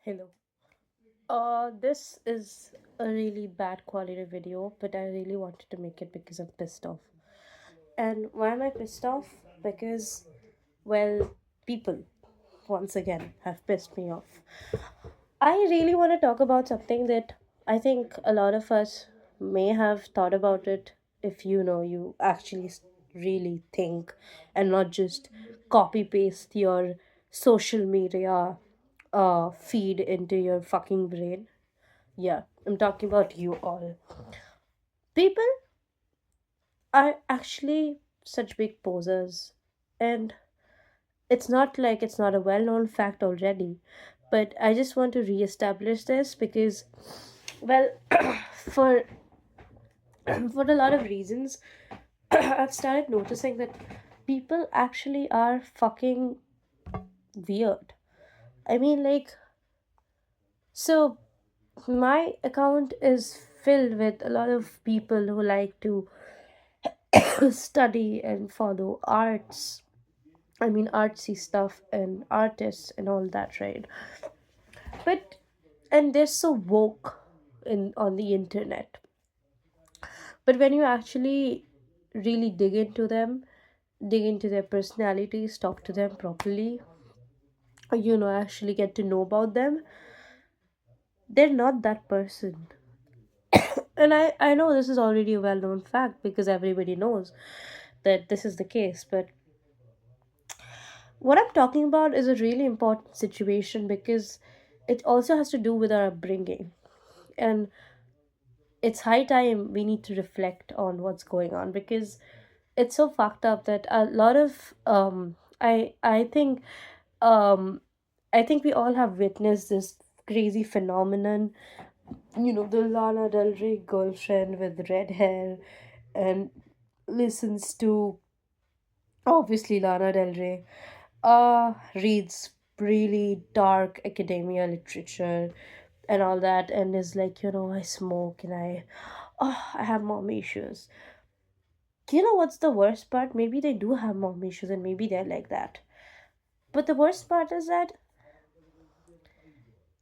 Hello. This is a really bad quality video, but I really wanted to make it because I'm pissed off. And why am I pissed off? Because, well, people, once again, have pissed me off. I really want to talk about something that I think a lot of us may have thought about it if you actually really think and not just copy paste your social media feed into your fucking brain. Yeah, I'm talking about you all. People are actually such big posers, and it's not like it's not a well known fact already, but I just want to re-establish this because, well, for for a lot of reasons, I've started noticing that people actually are fucking weird. I mean, like, so my account is filled with a lot of people who like to study and follow arts. I mean, artsy stuff and artists and all that, right? But and they're so woke in on the internet. But when you actually really dig into them, dig into their personalities, talk to them properly, or actually get to know about them, they're not that person. And I know this is already a well known fact because everybody knows that this is the case, but what I'm talking about is a really important situation because it also has to do with our upbringing. And it's high time we need to reflect on what's going on because it's so fucked up that a lot of um I think we all have witnessed this crazy phenomenon, the Lana Del Rey girlfriend with red hair and listens to obviously Lana Del Rey reads really dark academia literature and all that, and is like, I smoke and I have mom issues. You know what's the worst part? Maybe they do have mom issues and maybe they're like that. But the worst part is that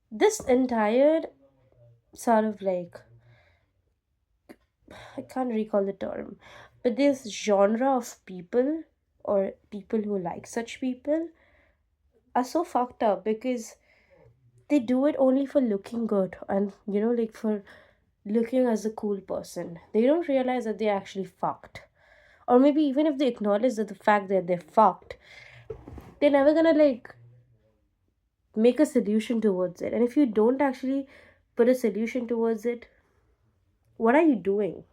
this entire sort of like, I can't recall the term, but this genre of people or people who like such people are so fucked up because they do it only for looking good and like for looking as a cool person. They don't realize that they're actually fucked. Or maybe even if they acknowledge that the fact that they're fucked, they're never gonna like make a solution towards it. And if you don't actually put a solution towards it, what are you doing?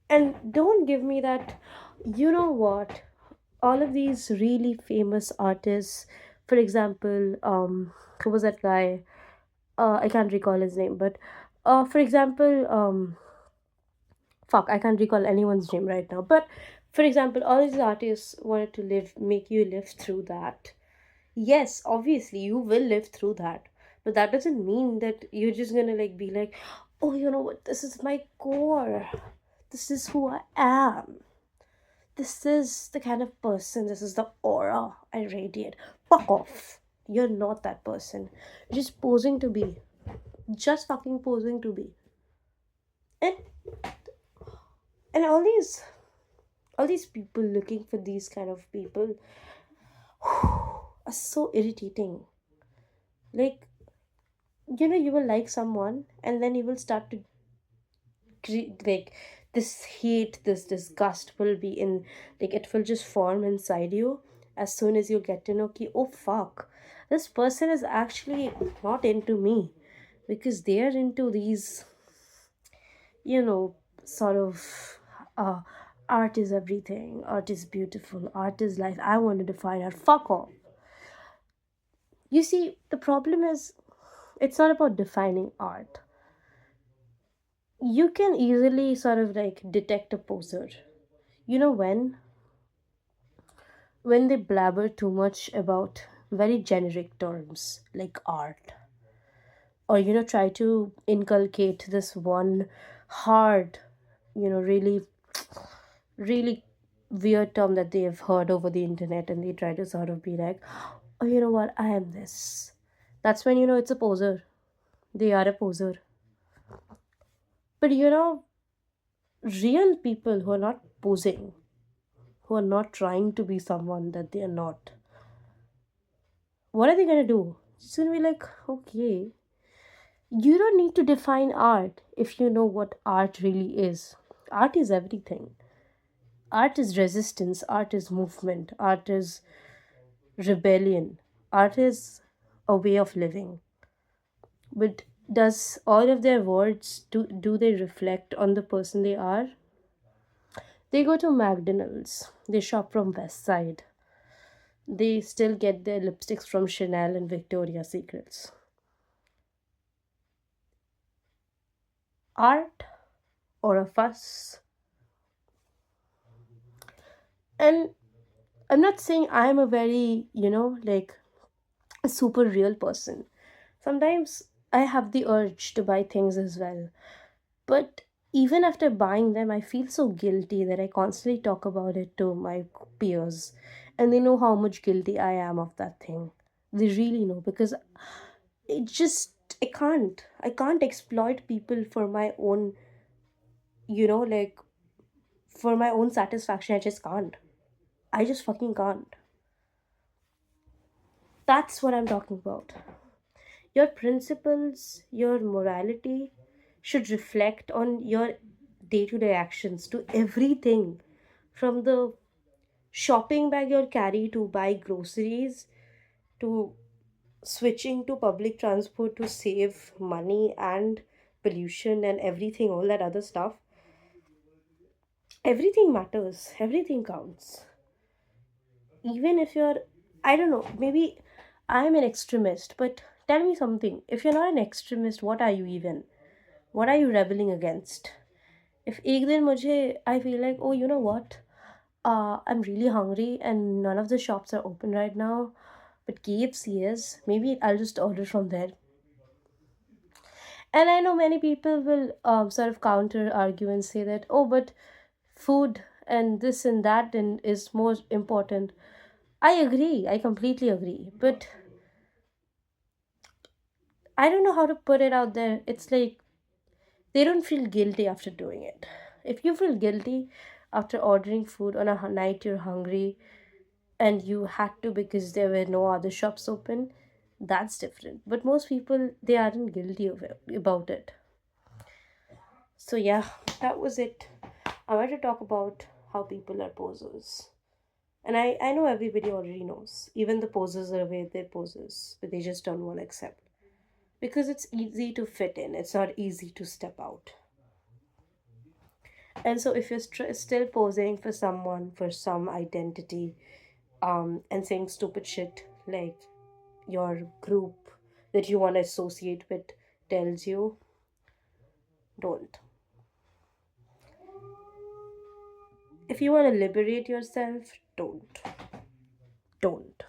And don't give me that, what? All of these really famous artists, for example, who was that guy? I can't recall his name, but for example, fuck, I can't recall anyone's name right now. But for example, all these artists wanted to make you live through that. Yes, obviously you will live through that, but that doesn't mean that you're just gonna like be like, oh, you know what, this is my core, this is who I am, this is the kind of person, this is the aura I radiate. Fuck off. You're not that person. You're just posing to be. Just fucking posing to be. And and all these people looking for these kind of people are so irritating. Like, you will like someone and then you will start to like this hate, this disgust will be in, like, it will just form inside you as soon as you get to know ki, oh fuck, this person is actually not into me because they are into these, sort of uh art is everything, art is beautiful, art is life, I want to define art. Fuck off. You see, the problem is it's not about defining art. You can easily sort of like detect a poser. You know when they blabber too much about very generic terms like art, or try to inculcate this one hard, really really weird term that they have heard over the internet, and they try to sort of be like, oh, you know what, I am this. That's when you know it's a poser. They are a poser. But real people who are not posing, who are not trying to be someone that they are not, what are they gonna do? It's gonna be like, okay, you don't need to define art if you know what art really is. Art is everything. Art is resistance, art is movement, art is rebellion, art is a way of living. But does all of their words do they reflect on the person they are? They go to McDonald's, they shop from West Side, they still get their lipsticks from Chanel and Victoria's Secrets. Art or a fuss? And I'm not saying I'm a very, like a super real person. Sometimes I have the urge to buy things as well. But even after buying them, I feel so guilty that I constantly talk about it to my peers. And they know how much guilty I am of that thing. They really know because it just, I can't exploit people for my own, like for my own satisfaction. I just can't. I just fucking can't. That's what I'm talking about. Your principles, your morality should reflect on your day to day actions to everything from the shopping bag you carry to buy groceries to switching to public transport to save money and pollution and everything, all that other stuff. Everything matters, everything counts. Even if you're, I don't know, maybe I'm an extremist, but tell me something. If you're not an extremist, what are you even? What are you rebelling against? If एक दिन मुझे I feel like, oh, you know what, I'm really hungry and none of the shops are open right now, but KFC is, maybe I'll just order from there. And I know many people will sort of counter argue and say that, oh, but food and this and that and is more important. I agree, I completely agree, but I don't know how to put it out there. It's like they don't feel guilty after doing it. If you feel guilty after ordering food on a night you're hungry and you had to because there were no other shops open, that's different. But most people, they aren't guilty of it, about it. So yeah, that was it. I wanted to talk about how people are posers. And I know everybody already knows. Even the posers are aware they're posers, but they just don't want to accept. Because it's easy to fit in, it's not easy to step out. And so if you're still posing for someone, for some identity, and saying stupid shit like your group that you want to associate with tells you, don't. If you want to liberate yourself, don't. Don't.